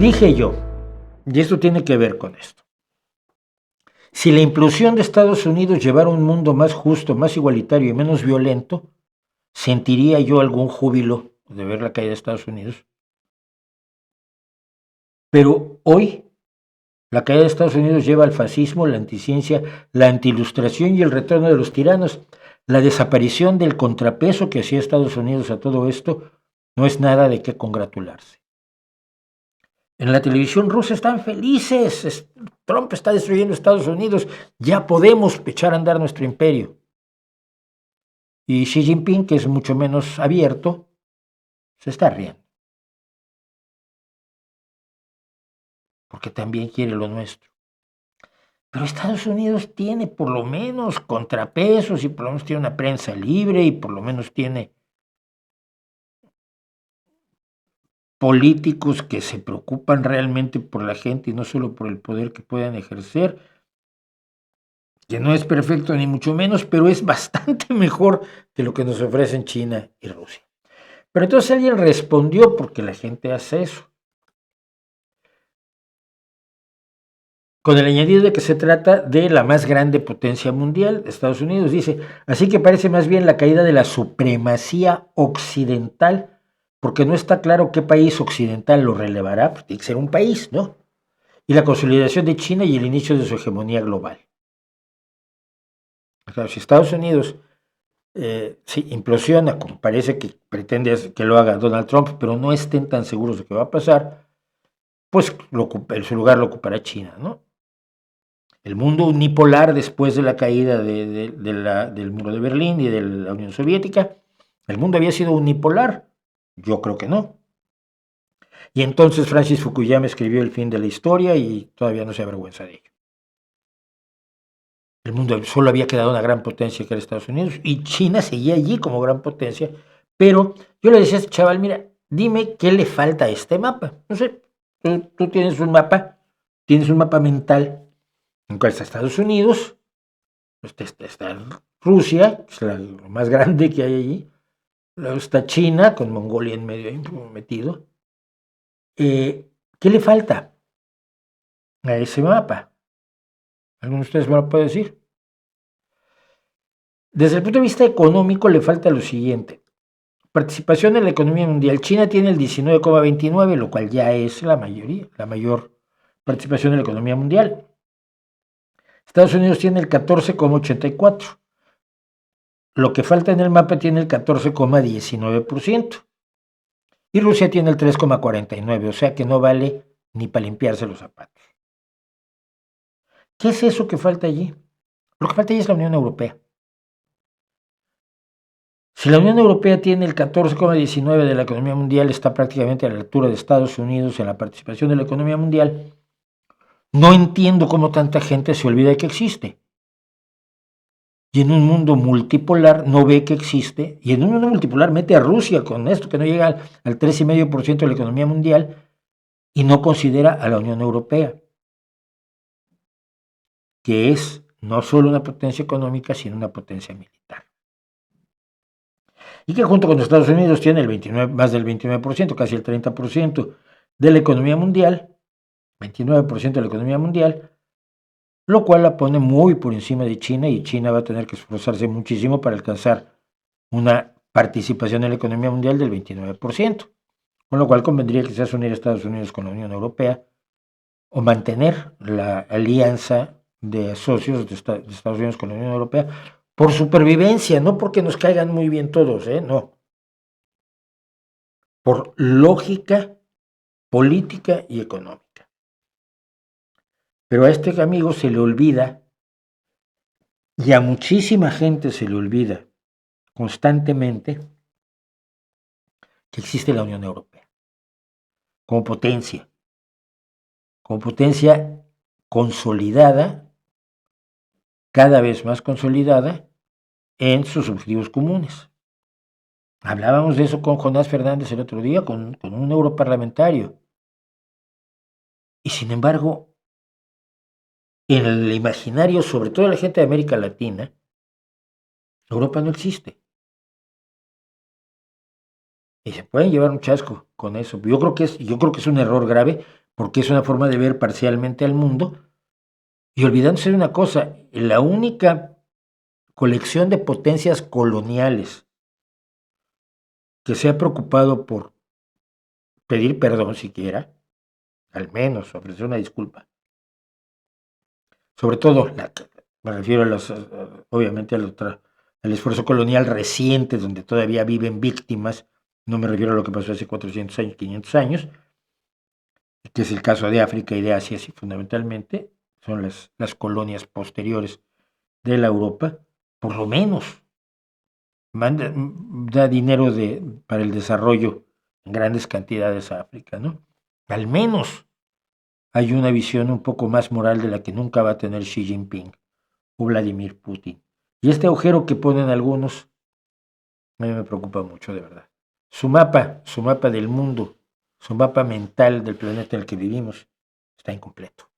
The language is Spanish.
Dije yo, y esto tiene que ver con esto. Si la implosión de Estados Unidos llevara a un mundo más justo, más igualitario y menos violento, ¿sentiría yo algún júbilo de ver la caída de Estados Unidos? Pero hoy, la caída de Estados Unidos lleva al fascismo, la anticiencia, la antiilustración y el retorno de los tiranos. La desaparición del contrapeso que hacía Estados Unidos a todo esto no es nada de qué congratularse. En la televisión rusa están felices. Trump está destruyendo Estados Unidos. Ya podemos echar a andar nuestro imperio. Y Xi Jinping, que es mucho menos abierto, se está riendo. Porque también quiere lo nuestro. Pero Estados Unidos tiene por lo menos contrapesos y por lo menos tiene una prensa libre y por lo menos tiene políticos que se preocupan realmente por la gente y no solo por el poder que puedan ejercer, que no es perfecto ni mucho menos, pero es bastante mejor que lo que nos ofrecen China y Rusia. Pero entonces alguien respondió, porque la gente hace eso, con el añadido de que se trata de la más grande potencia mundial, Estados Unidos. Dice, así que parece más bien la caída de la supremacía occidental, porque no está claro qué país occidental lo relevará, pues tiene que ser un país, ¿no? Y la consolidación de China y el inicio de su hegemonía global. Claro, si Estados Unidos sí, implosiona, como parece que pretende que lo haga Donald Trump, pero no estén tan seguros de que va a pasar, pues su lugar lo ocupará China, ¿no? El mundo unipolar después de la caída del muro de Berlín y de la Unión Soviética, el mundo había sido unipolar. Yo creo que no. Y entonces Francis Fukuyama escribió El fin de la historia y todavía no se avergüenza de ello. El mundo solo había quedado una gran potencia que era Estados Unidos y China seguía allí como gran potencia, pero yo le decía a este chaval, mira, dime qué le falta a este mapa. No sé, tú tienes un mapa mental en cual está Estados Unidos, está Rusia, que es lo más grande que hay allí, luego está China, con Mongolia en medio ahí metido. ¿Qué le falta a ese mapa? ¿Alguno de ustedes me lo puede decir? Desde el punto de vista económico le falta lo siguiente. Participación en la economía mundial. China tiene el 19,29, lo cual ya es la mayor participación en la economía mundial. Estados Unidos tiene el 14,84. Lo que falta en el mapa tiene el 14,19%. Y Rusia tiene el 3,49, o sea que no vale ni para limpiarse los zapatos. ¿Qué es eso que falta allí? Lo que falta allí es la Unión Europea. Si la Unión Europea tiene el 14,19 de la economía mundial, está prácticamente a la altura de Estados Unidos en la participación de la economía mundial, no entiendo cómo tanta gente se olvida de que existe. Y en un mundo multipolar no ve que existe, y en un mundo multipolar mete a Rusia con esto que no llega al 3,5% de la economía mundial y no considera a la Unión Europea, que es no solo una potencia económica, sino una potencia militar. Y que junto con Estados Unidos tiene más del 29%, casi el 30% de la economía mundial, 29% de la economía mundial, lo cual la pone muy por encima de China, y China va a tener que esforzarse muchísimo para alcanzar una participación en la economía mundial del 29%, con lo cual convendría quizás unir a Estados Unidos con la Unión Europea o mantener la alianza de socios de Estados Unidos con la Unión Europea por supervivencia, no porque nos caigan muy bien todos, no. Por lógica política y económica. Pero a este amigo se le olvida, y a muchísima gente se le olvida constantemente, que existe la Unión Europea como potencia consolidada, cada vez más consolidada en sus objetivos comunes. Hablábamos de eso con Jonás Fernández el otro día, con un europarlamentario. Y sin embargo, en el imaginario, sobre todo de la gente de América Latina, Europa no existe. Y se pueden llevar un chasco con eso. Yo creo que es un error grave, porque es una forma de ver parcialmente al mundo, y olvidándose de una cosa, la única colección de potencias coloniales que se ha preocupado por pedir perdón siquiera, al menos ofrecer una disculpa, sobre todo, me refiero a los, obviamente al esfuerzo colonial reciente, donde todavía viven víctimas, no me refiero a lo que pasó hace 400 años, 500 años, que es el caso de África y de Asia, sí, fundamentalmente, son las colonias posteriores de la Europa, por lo menos da dinero para el desarrollo en grandes cantidades a África, ¿no? Al menos hay una visión un poco más moral de la que nunca va a tener Xi Jinping o Vladimir Putin. Y este agujero que ponen algunos, a mí me preocupa mucho, de verdad. Su mapa del mundo, su mapa mental del planeta en el que vivimos, está incompleto.